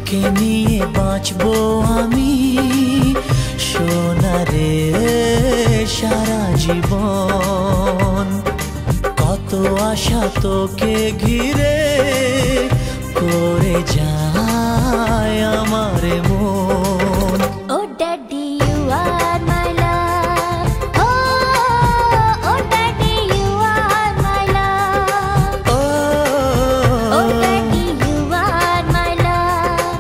তোকে নিয়ে বাঁচবো আমি সোনারে সারা জীবন। কত আশা তোকে ঘিরে করে যায় আমার মন। Oh daddy you are my love, oh daddy you are my love, oh daddy you are my love,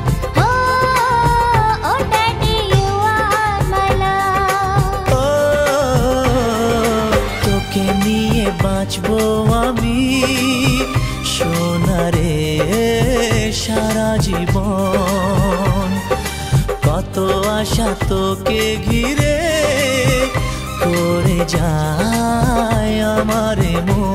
oh daddy you are my love. তোকে নিয়ে বাঁচবো আমি সোনারে সারা জীবন। কত আশা তোকে ঘিরে করে যায় আমার মন।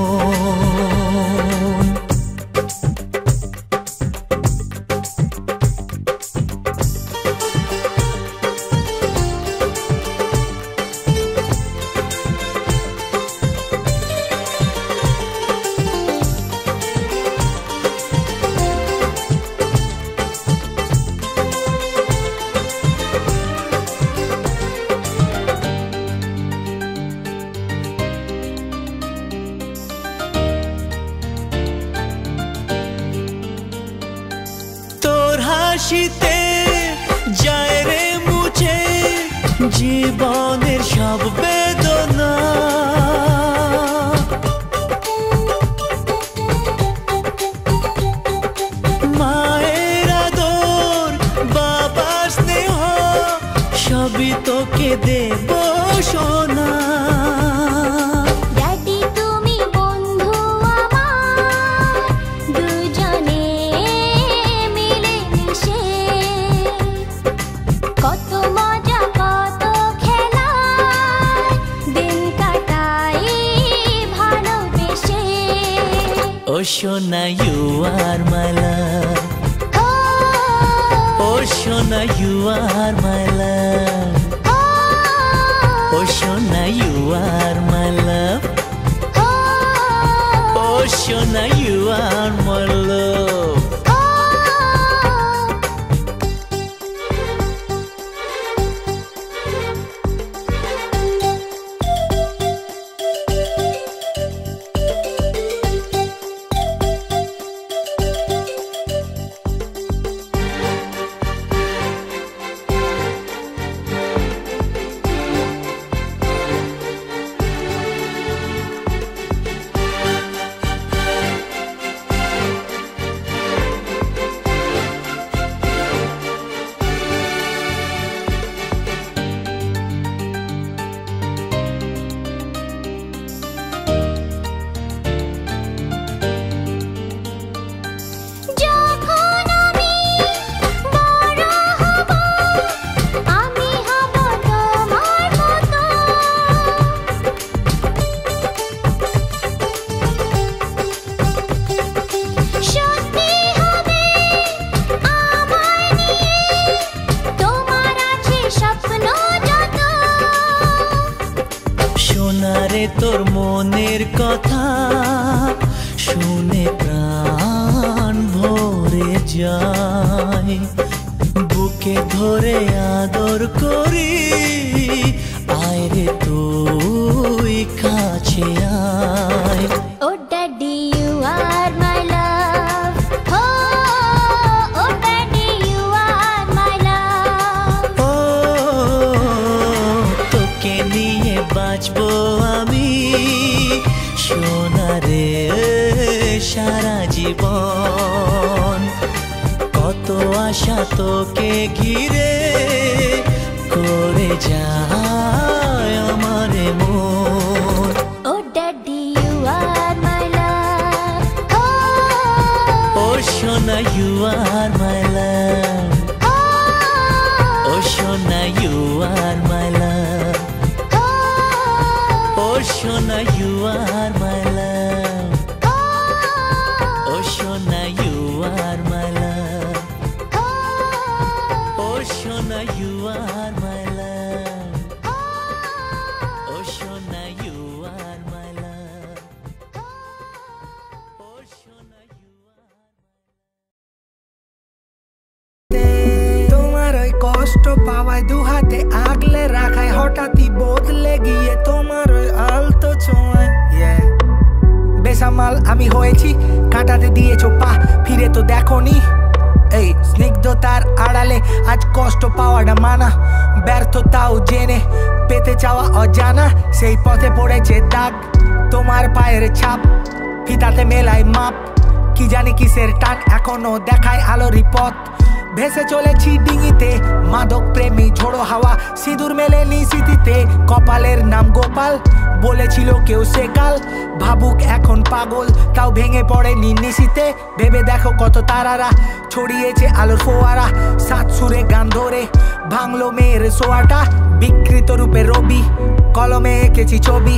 হাসিতে যায় রে মুছে জীবনের সব বেদনা। মায়ের আদর বাবার স্নেহ সবই তোকে দেব সোনা। Oh Shona, you are my love. Oh Shona, you are my love. Oh Shona, you are my love. Oh Shona, you are my love. তোর মনের কথা শুনে প্রাণ ভরে যায়। বুকে ধরে আদর করি আয় রে তুই কাছে আয়। Oh daddy you are my love, oh daddy you are my love. তোকে নিয়ে বাঁচবো আমি সোনারে সারা জীবন। কত আশা তোকে ঘিরে করে যায় আমার মন। Oh daddy you are my love, ও সোনা ইউ আর মাই লাভ। ও সোনা ইউ আর মাই লাভ। ও সোনা ইউ আর মাই লাভ। ও সোনা ইউ আর মাই লাভ। ও সোনা ইউ আর মাই লাভ। ও সোনা ইউ আর মাই লাভ। ও সোনা ইউ আর আমায় দু হাতে আগলে রাখায় হঠাৎই বদলে গিয়ে তোমার ওই আলতো ছোঁয়ায় বেসামাল আমি হয়েছি, কাঁটাতে দিয়েছো পা, ফিরে তো দেখোনি। এই স্নিগ্ধতার আড়ালে আজ কষ্ট পাওয়াটা মানা, ব্যর্থতাও জেনে পেতে চাওয়া অজানা। সেই পথে পড়েছে দাগ, তোমার পায়ের ছাপ, ফিতাতে মেলায় মাপ। কি জানি কিসের টান এখনো দেখায় আলোরই পথ। ভেসে চলেছি ডিঙিতে মাদক প্রেমী ঝোড়ো হাওয়া, সিঁদুর মেলেনি স্মৃতিতে, কপালের নাম গোপাল। বলেছিল কেউ সেকাল ভাবুক এখন পাগল, তাও ভেঙে পড়েনি নিশিতে। ভেবে দেখো কত তারারা ছড়িয়েছে আলোর ফোয়ারা, সাত সুরে গান ধরে ভাঙলো মেয়ের সোয়াটা। বিকৃত রূপে রবি কলমে এঁকেছি ছবি,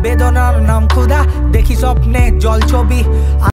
বেদনার নাম ক্ষুধা, দেখি স্বপ্নে জল ছবি।